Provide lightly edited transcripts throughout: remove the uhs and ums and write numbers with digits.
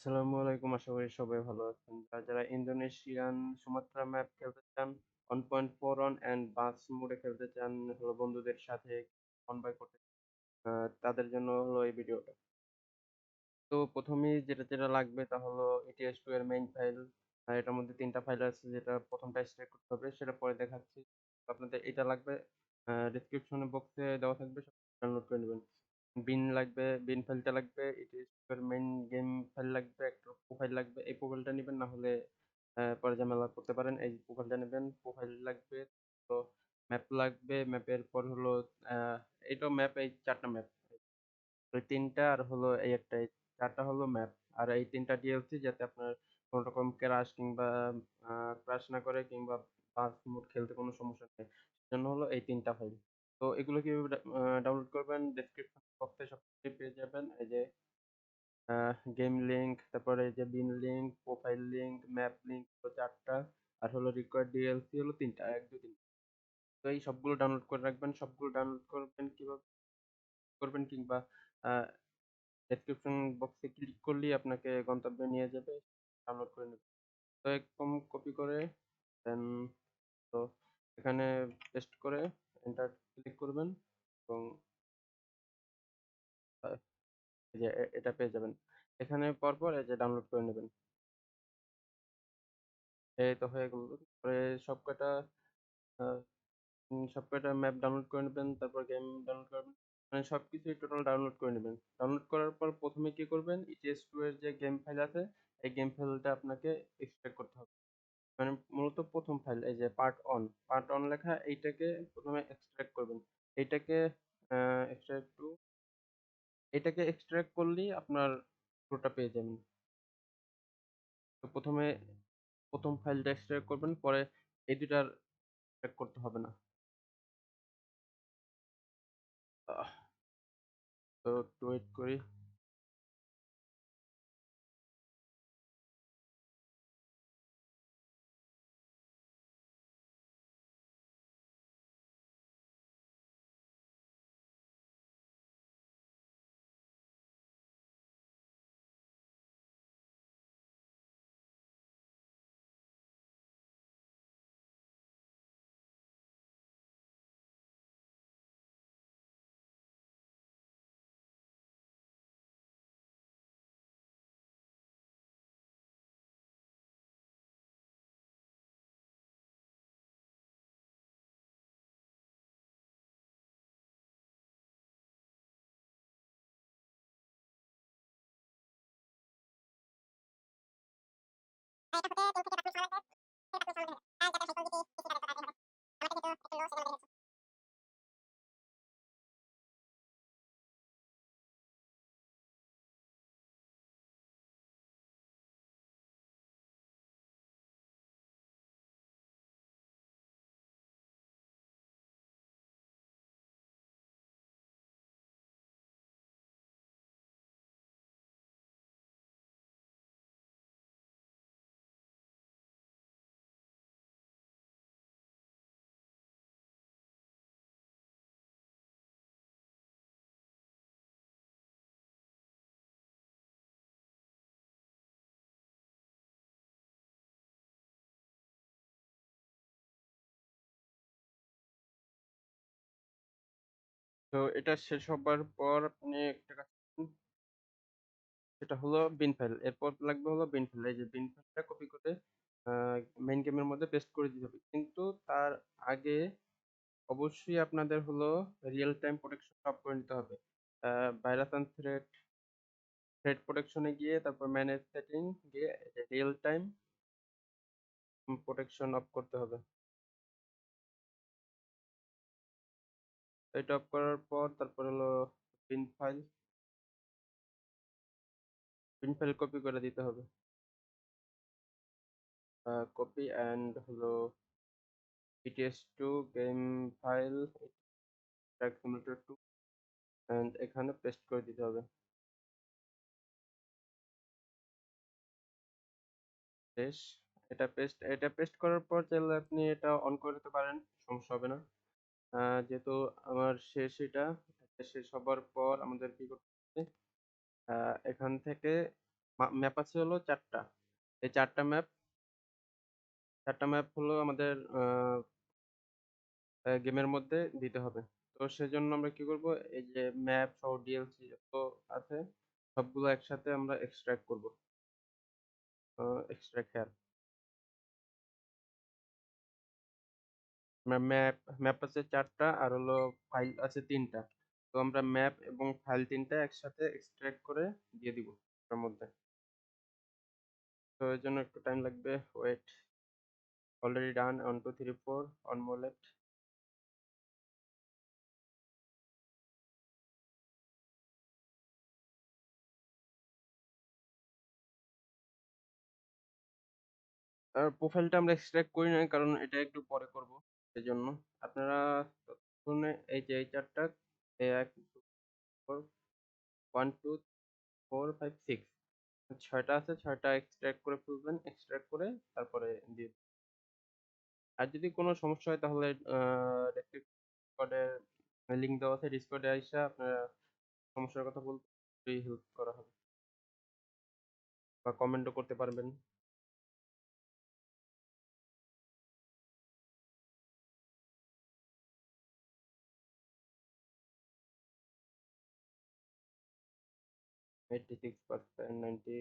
আসসালামু আলাইকুম। আশা করি সবাই ভালো আছেন। যারা ইন্দোনেশিয়ান সুমাত্রা ম্যাপ খেলতে চান, 1.4 অন অ্যান্ড বাস মোডে খেলতে চান হলো বন্ধুদের সাথে কনভয় করতে তাদের জন্য হলো এই ভিডিওটা। তো প্রথমেই যেটা লাগবে তা হলো ETS2 এর মেইন ফাইল। এটার মধ্যে ৩ টা ফাইল আছে, যেটা ১ম টা এক্সট্রাক্ট করতে হবে সেটা পরে দেখাচ্ছি। তো আপনাদের এটা লাগবে। ডেসক্রিপশন বক্সে দেওয়া থাকবে, সব ডাউনলোড করে নেবেন। বিন লাগবে, বিন ফাইলটা লাগবে, ETS2 এর মেইন গেম ফাইল লাগবে, একটা প্রোফাইল লাগবে। এই প্রোফাইলটা নিবেন, না হলে পরে ঝামেলা করতে পারেন। এই প্রোফাইলটা নেবেন, প্রোফাইল লাগবে। তো ম্যাপ লাগবে, ম্যাপের পর হলো আহ এইটাও ম্যাপ, এই ৪ টা ম্যাপ। ওই ৩ টা আর হলো এই একটা, এই ৪ টা হলো ম্যাপ। আর এই ৩ টা DLC, যাতে আপনার কোন রকম ক্র্যাশ কিংবা ক্র্যাশ না করে, কিংবা বাস মোড খেলতে কোনো সমস্যা নেই। সেজন্য হলো এই ৩ টা ফাইল। তো এগুলো কিভাবে ডাউনলোড করবেন, ডেসক্রিপশন বক্সে সবকিছু পেয়ে যাবেন। এই যে গেম লিংক, তারপরে এই যে bin link, profile link, map link হলো ৪ টা। আর হলো রিকোয়ার্ড DLC হলো ৩ টা, ১, ২, ৩। তো এই সবগুলো ডাউনলোড করে রাখবেন। সবগুলো ডাউনলোড করবেন কিভাবে করবেন, কিংবা আ ডেসক্রিপশন বক্সে ক্লিক করলেই আপনাকে গন্তব্যে নিয়ে যাবে। ডাউনলোড করে নেবেন। তো এরকম কপি করে দেন, তো এখানে পেস্ট করে এন্টার ক্লিক করবেন এবং আ এই যে এটা পেয়ে যাবেন। এখানে পরপর এই যে ডাউনলোড করে নেবেন। এই তো হয়ে গেল। পরে সবকটা আ সবকটা ম্যাপ ডাউনলোড করে নেবেন, তারপর গেম ডাউনলোড করবেন। মানে সবকিছুই টোটাল ডাউনলোড করে নেবেন। ডাউনলোড করার পর ১ম এ কি করবেন, ETS2 এর যে গেম ফাইল আছে, এই গেম ফাইলটা আপনাকে এক্সট্রাক্ট করতে হবে। মানে মূলত ১ম ফাইল, এই যে পার্ট অন লেখা, এইটাকে ১ম এ এক্সট্রাক্ট করবেন। এইটাকে আ এক্সট্রাক্ট টু এটাকে এক্সট্রাক্ট করলেই আপনার পুরোটা পেয়ে যাবেন। তো ১ম ফাইলটা এক্সট্রাক্ট করবেন, পরে এই ২ টার এক্সট্রাক্ট করতে হবে না। আহ তো একটু ওয়েট করি। তো এটা শেষ হবার পর আপনি একটা কাজ করুন, সেটা হলো বিন ফাইল। এরপর লাগবে হলো বিন ফাইল। এই যে বিন ফাইলটা কপি করে আ মেইন গেমের মধ্যে পেস্ট করে দিতে হবে। কিন্তু তার আগে অবশ্যই আপনাদের হলো রিয়াল টাইম প্রোটেকশন অফ করে নিতে হবে। আ ভাইরাস অ্যান্ড থ্রেট প্রোটেকশন এ গিয়ে, তারপর ম্যানেজ সেটিং গিয়ে রিয়াল টাইম প্রোটেকশন অফ করতে হবে। এটা অফ করার পর তারপর হলো বিন ফাইল কপি করে দিতে হবে। কপি অ্যান্ড হলো ETS2 game file track simulator 2 and এখানে পেস্ট করে দিতে হবে। শেষ। এটা পেস্ট করার পর চাইলে আপনি এটা অন করে দিতে পারেন, সমস্যা হবে না। যেহেতু আমার শেষ এটা, শেষ হবার পর আমাদের কি করতে হবে, এখান থেকে ম্যাপ আছে হলো ৪ টা। এই ৪ টা ম্যাপ হলো আমাদের গেমের মধ্যে দিতে হবে। তো সেজন্য আমরা কি করব, এই যে ম্যাপ সহ ডিএলসি যত আছে সবগুলো একসাথে আমরা এক্সট্রাক্ট করব। Extract hair. আমরা ম্যাপ আছে ৪ টা আর হলো ফাইল আছে ৩ টা। তো আমরা ম্যাপ এবং ফাইল ৩ টা একসাথে এক্সট্রাক্ট করে দিয়ে দিব এটার মধ্যে। তো এর জন্য একটু টাইম লাগবে। Wait. Already done 1 2 3 4 1 more left. আর প্রোফাইলটা আমরা এক্সট্রাক্ট করি নাই কারণ এটা একটু পরে করব। সেজন্য আপনারা ততক্ষণে এই যে এই ৪ টা ১ ২ 4 1 2 4 5 6 ৬ টা আছে, ৬ টা এক্সট্রাক্ট করে ফেলবেন। এক্সট্রাক্ট করে তারপরে দিয়ে আর যদি কোনো সমস্যা হয় তাহলে ডিসকর্ডের লিংক দেওয়া আছে। ডিসকর্ডে আইসা আপনারা সমস্যার কথা বলতে হেল্প করা হবে বা কমেন্টও করতে পারবেন। 86% 90।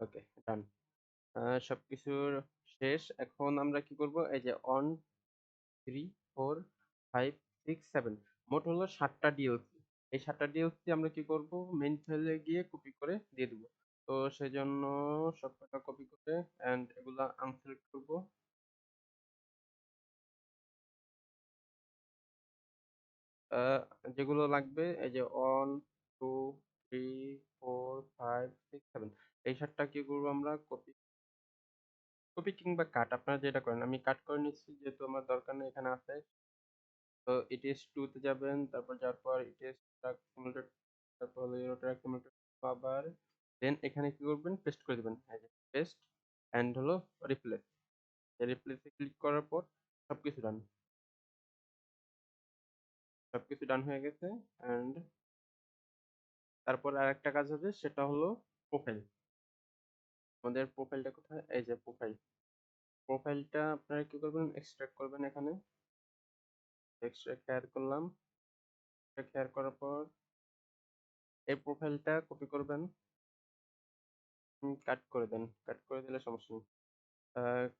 ওকে, ডান। সবকিছুর শেষ। এখন আমরা কি করব, এই যে 1 3 4 5 6 7 মোট হলো 7 টা ডিএলসি। এই 7 টা ডিএলসি আমরা কি করব, মেইন ফাইলে গিয়ে কপি করে দিয়ে দিব। তো সেজন্য সবকটা কপি করে এন্ড এগুলা আনসেলেক্ট করব। যেগুলো লাগবে এই যে 1 2 3 4 5 6 7 এই 7 টা কি করব, আমরা কপি কপি কিংবা কাট আপনারা যেটা করেন। আমি কাট করে নিচ্ছি যেহেতু আমার দরকার নেই, এখানে আছে। তো ইটিএস 2 তে যাবেন, তারপর যাওয়ার পর ইটিএস ট্রাক সিমুলেটর, তারপর হলো ইউরো ট্রাক সিমুলেটর আবার দেন এখানে কি করবেন, পেস্ট করে দিবেন। এই যে পেস্ট এন্ড হলো রিপ্লেস। এই রিপ্লেসে ক্লিক করার পর সবকিছু ডান। সবকিছু ডান হয়ে গেছে এন্ড তারপর আরেকটা কাজ হবে, সেটা হলো প্রোফাইল। আমাদের প্রোফাইলটা কোথায়, এই যে প্রোফাইল। প্রোফাইলটা আপনারা কি করবেন, এক্সট্রাক্ট করবেন। এখানে এক্সট্রাক্ট হেয়ার করলাম। এক্সট্রাক্ট হেয়ার করার পর এই প্রোফাইলটা কপি করবেন, কাট করে দেন। কাট করে দিলে সমস্যা নেই।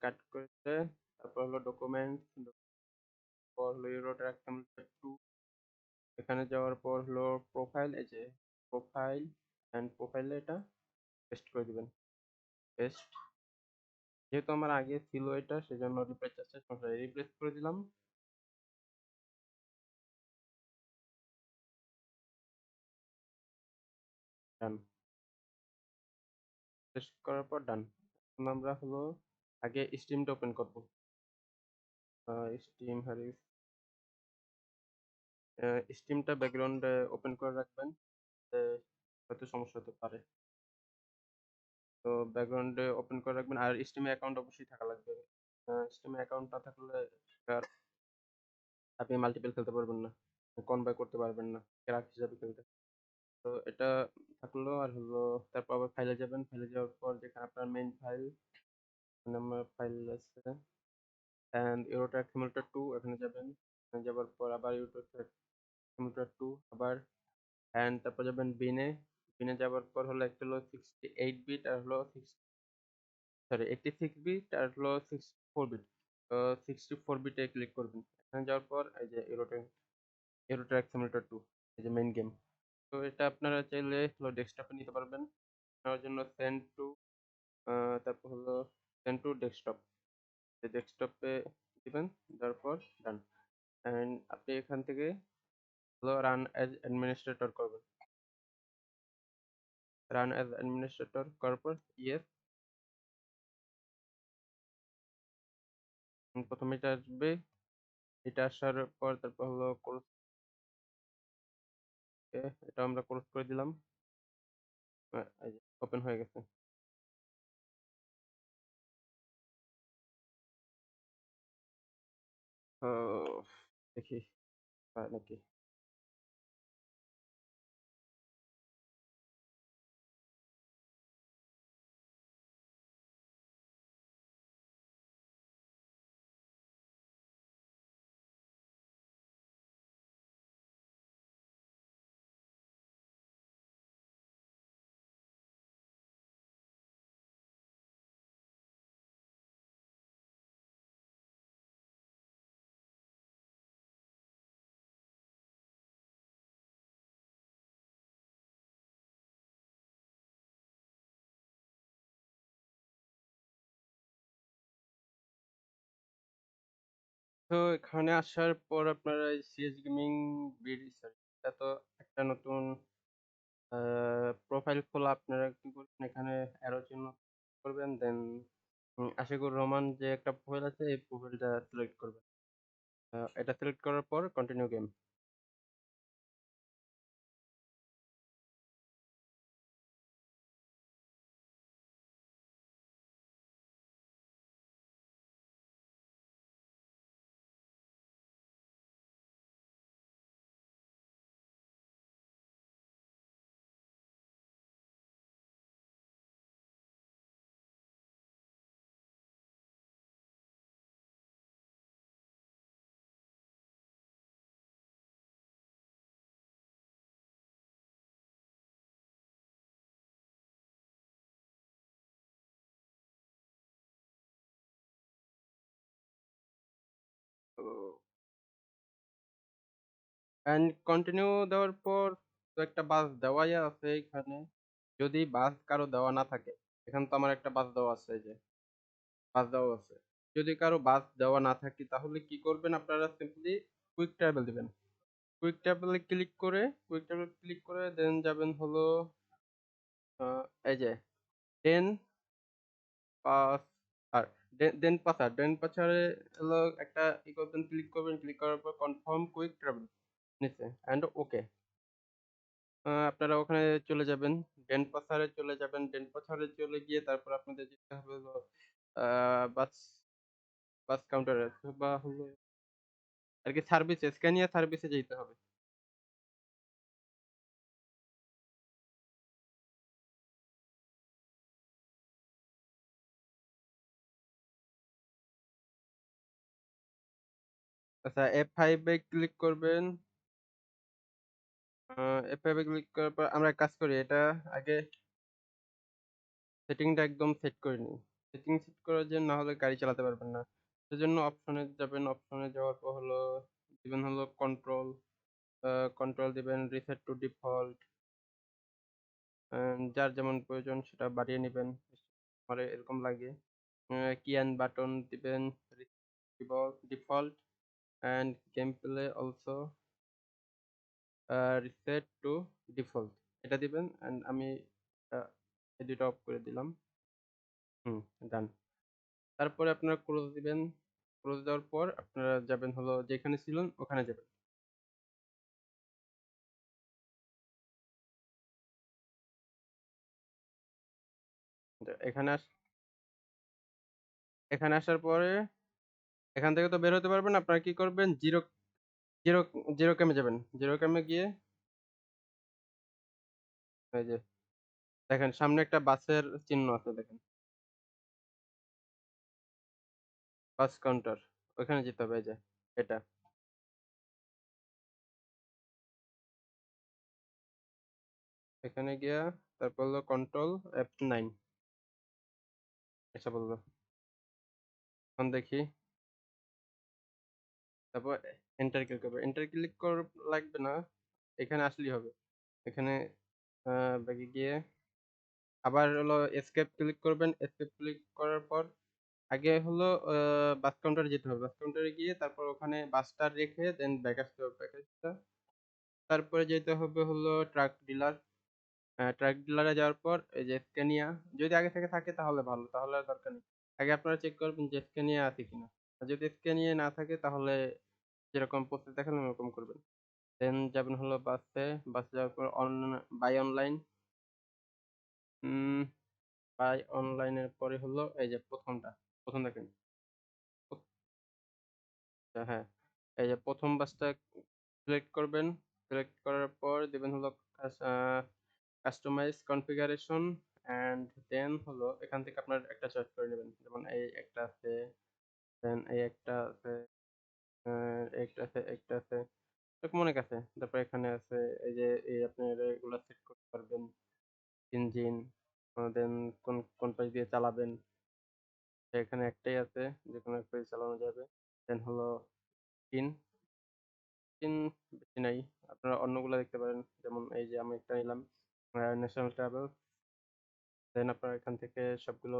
কাট করে দিলে তারপর হলো ডকুমেন্টস, পর হলো ইউরোটার একটা 2, এখানে যাওয়ার পর হলো প্রোফাইল, এই যে প্রোফাইল এন্ড প্রোফাইলে এটা পেস্ট করে দিবেন। পেস্ট। যেহেতু আমার আগে ছিল এটা সেজন্য রিপ্লেস আছে, রিপ্লেস করে দিলাম। ডান। পেস্ট করার পর ডান। এখন আমরা হলো আগে স্টিমটা ওপেন করব। স্টিম হারিস স্টিমটা ব্যাকগ্রাউন্ডে ওপেন করে রাখবেন। হয়তো সমস্যা হতে পারে। তো ব্যাকগ্রাউন্ডে ওপেন করে রাখবেন আর স্টিমে অ্যাকাউন্ট অবশ্যই থাকা লাগবে। স্টিমে অ্যাকাউন্ট না থাকলে আর আপনি মাল্টিপল খেলতে পারবেন না, কনভয় করতে পারবেন না, ক্র্যাক হিসাবে খেলতে। তো এটা থাকলো আর হলো। তারপর আবার ফাইলে যাবেন। ফাইলে যাওয়ার পর যেখানে আপনার মেইন ফাইল, মানে আমার ফাইল আছে এন্ড ইউরোট্রাক সিমুলেটর 2 এখানে যাবেন। এখানে যাবার পর আবার ইউরোট্রাক সিমুলেটর 2 আবার এন্ড তারপর যাবেন বিনে। বিনে যাওয়ার পর হলো একটা হলো 68 বিট আর হলো 86 বিট আর হলো 64 বিট। তো 64 বিটে ক্লিক করবেন। এখানে যাওয়ার পর এই যে ইউরোট্রাক সিমুলেটর 2, এই যে মেইন গেম। তো এটা আপনারা চাইলে হলো ডেস্কটপে নিতে পারবেন। নেওয়ার জন্য সেন্ড টু, তারপর হলো সেন্ড টু ডেস্কটপ। ডেস্কটপে দিবেন, দেওয়ার পর ডান। এন্ড আপনি এখান থেকে হলো রান অ্যাজ অ্যাডমিনিস্ট্রেটর করবেন। রান অ্যাজ অ্যাডমিনিস্ট্রেটর করার পর ইয়েস। প্রথমে এটা আসবে। এটা আসার পর তারপর হলো ক্লোজ। এটা আমরা ক্লোজ করে দিলাম। ওপেন হয়ে গেছে। তো দেখি হয় নাকি। তো এখানে আসার পর আপনারা এই সিএস গেমিং বিডি সরি এটা তো একটা নতুন প্রোফাইল খোলা আপনারা কি করবেন এখানে অ্যারো চিহ্ন করবেন দেন আশিকুর রহমান যে একটা প্রোফাইল আছে এই প্রোফাইলটা সিলেক্ট করবেন। এটা সিলেক্ট করার পর কন্টিনিউ গেম। তো অ্যান্ড কন্টিনিউ দেওয়ার পর তো একটা বাস দেওয়াই আছে এখানে। যদি বাস কারো দেওয়া না থাকে, এখানে তো আমার একটা বাস দেওয়া আছে এই যে বাস দেওয়া আছে। যদি কারো বাস দেওয়া না থাকে তাহলে কি করবেন আপনারা সিম্পলি কুইক ট্রাভেল দিবেন। কুইক ট্রাভেল ক্লিক করে দেন যাবেন হলো এই যে দেন পাস আর দেন পাসার দেন পাসারে হলো একটা ই করবেন ক্লিক করার পর কনফার্ম কুইক ট্রাভেল নিচে অ্যান্ড ওকে। আপনারা ওখানে চলে যাবেন। ডেন পাসারে চলে গিয়ে তারপর আপনাদের যেতে হবে হলো বাস বাস কাউন্টারে বা হলো আর কি সার্ভিসে স্ক্যানিয়া সার্ভিসে যেতে হবে। আচ্ছা F5 এ ক্লিক করবেন। F5 এ ক্লিক করার পর আমরা এক কাজ করি এটা আগে সেটিংটা একদম সেট করে নিই। সেট করার জন্য না হলে গাড়ি চালাতে পারবেন না। সেজন্য অপশনে যাবেন। অপশনে যাওয়ার পর হলো দিবেন হলো কন্ট্রোল। কন্ট্রোল দিবেন রিসেট টু ডিফল্ট। যার যেমন প্রয়োজন সেটা বাড়িয়ে নিবেন। আমার এরকম লাগে। কি অ্যান্ড বাটন দিবেন default and game play also reset two default এটা দিবেন অ্যান্ড আমি এই দুটো অফ করে দিলাম। হুম, ডান। তারপরে আপনারা ক্লোজ দিবেন। ক্লোজ দেওয়ার পর আপনারা যাবেন হলো যেখানে ছিলেন ওখানে যাবেন। এখানে এখানে আসার পরে এখান থেকে তো বের হতে পারবেন। আপনারা কি করবেন জিরো জিরো ক্যামে যাবেন। জিরো ক্যামে গিয়ে এই যে দেখেন সামনে একটা বাসের চিহ্ন আছে দেখেন বাস কাউন্টার ওখানে যেতে হবে এই যে এটা। এখানে গিয়া তারপর হলো কন্ট্রোল F9 এসে বললো। এখন দেখি তারপর এন্টার ক্লিক করবে। এন্টার ক্লিক কর লাগবে না এখানে আসলেই হবে। এখানে ব্যাগে গিয়ে আবার হলো এসকেপ ক্লিক করবেন। এসকেপ ক্লিক করার পর আগে হলো বাস কাউন্টারে যেতে হবে। বাস কাউন্টারে গিয়ে তারপর ওখানে বাসটা রেখে দেন ব্যাক আসতে হবে। ব্যাক আসতে তারপরে যেতে হবে হলো ট্রাক ডিলার। ট্রাক ডিলারে যাওয়ার পর এই যে স্ক্যানিয়া যদি আগে থেকে থাকে তাহলে ভালো, তাহলে আর দরকার নেই। আগে আপনারা চেক করবেন যে স্ক্যানিয়া আছে কিনা। আর যদি স্ক্যানিয়া না থাকে তাহলে যেরকম প্রসেস দেখালাম ওরকম করবেন। দেন যাবেন হলো বাসে যাওয়ার পর বাই অনলাইন। বাই অনলাইনের পরে হলো এই যে প্রথম দেখেন হ্যাঁ, এই যে ১ম বাসটা সিলেক্ট করবেন। সিলেক্ট করার পর দিবেন হলো কাস্টমাইজ কনফিগারেশন অ্যান্ড দেন হলো এখান থেকে আপনার একটা চয়েস করে নিবেন। যেমন এই একটা আছে, দেন এই একটা আছে, আ একটা আছে, একটা আছে। এরকম অনেক আছে। তারপর এখানে আছে এই যে আপনার এগুলা সেট করতে পারবেন। ইঞ্জিন দেন কোন পাশ দিয়ে চালাবেন। এখানে একটাই আছে, যেকোনো এক পাশে চালানো যাবে। দেন হলো পিন, পিন বেশি নাই। আপনারা অন্যগুলা দেখতে পারেন। যেমন এই যে আমি একটা নিলাম ন্যাশনাল ট্রাভেল। দেন আপনারা এখান থেকে সবগুলো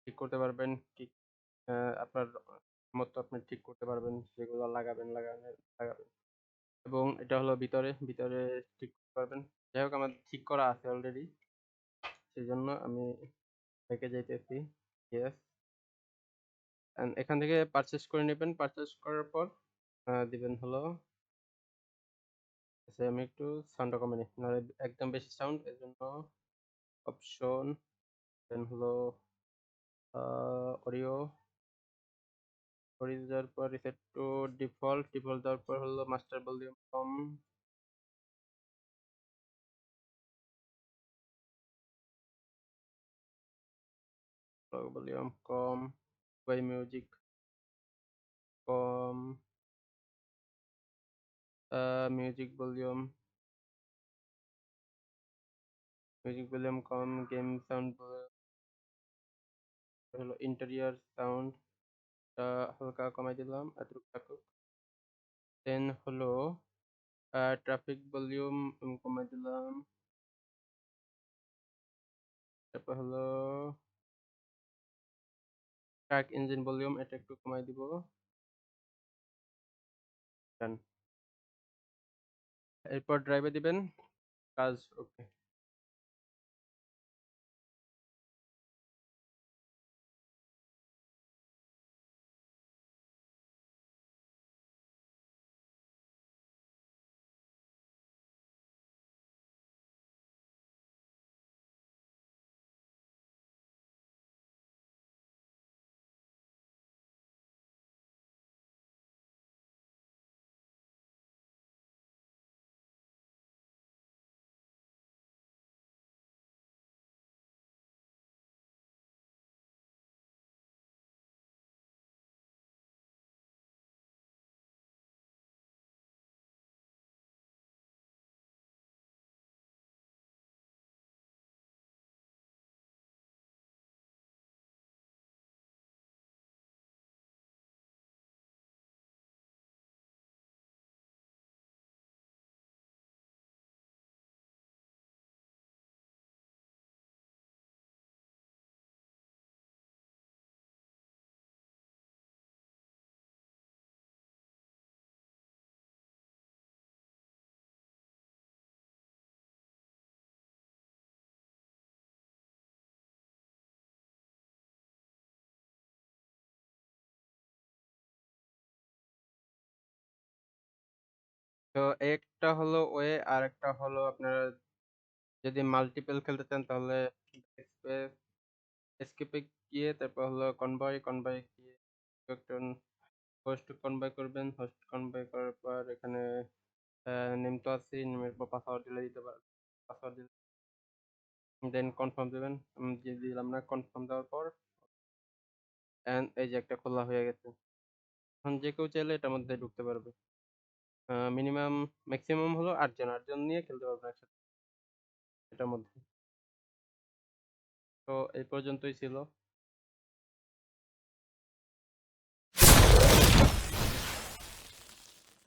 ঠিক করতে পারবেন। কি আ আপনার মতো আপনি ঠিক করতে পারবেন। যেগুলো লাগাবেন। এবং এটা হলো ভিতরে ঠিক করতে পারবেন। যাই হোক আমার ঠিক করা আছে অলরেডি। সেজন্য আমি থেকে যাইতেছি। ইয়েস। অ্যান্ড এখান থেকে পারচেজ করে নিবেন। পারচেজ করার পর দিবেন হলো আচ্ছা আমি একটু সাউন্ডটা কমিয়ে নিই। নাহলে একদম বেশি সাউন্ড এজন্য অপশন দেন হলো আ অডিও, অডিও দেওয়ার পর রিসেট টু ডিফল্ট দেওয়ার পর হলো মাস্টার ভলিউম কম, ভলিউম কম, বাই মিউজিক কম, মিউজিক ভলিউম কম, গেম সাউন্ড হলো ইন্টেরিয়র সাউন্ড হালকা কমাই দিলাম এতটুকু থাকুক। দেন হলো ট্রাফিক ভলিউম কমাই দিলাম। তারপর হলো ট্রাক ইঞ্জিন ভলিউম এটা একটু কমাই দিব। ডান। এরপর ড্রাইভে দিবেন। কাজ ওকে। তো একটা হলো ওয়ে আর একটা হলো আপনারা যদি মাল্টিপল খেলতে চান তাহলে স্পেস এস্কেপে গিয়ে তারপর হলো কনভয় গিয়ে একটা হোস্ট কনভয় করবেন। হোস্ট কনভয় করার পর এখানে নেম তো আছেই, নেমের পর পাসওয়ার্ড দিলে দিতে পারেন। পাসওয়ার্ড দিলে দেন কনফার্ম দিবেন। আমি দিয়ে দিলাম না। কনফার্ম দেওয়ার পর অ্যান্ড এই যে একটা খোলা হয়ে গেছে। এখন যে কেউ চাইলে এটার মধ্যে ঢুকতে পারবে। মিনিমাম ম্যাক্সিমাম হলো ৮ জন। ৮ জন নিয়ে খেলতে পারবেন একসাথে এটার মধ্যে। তো এই পর্যন্তই ছিল।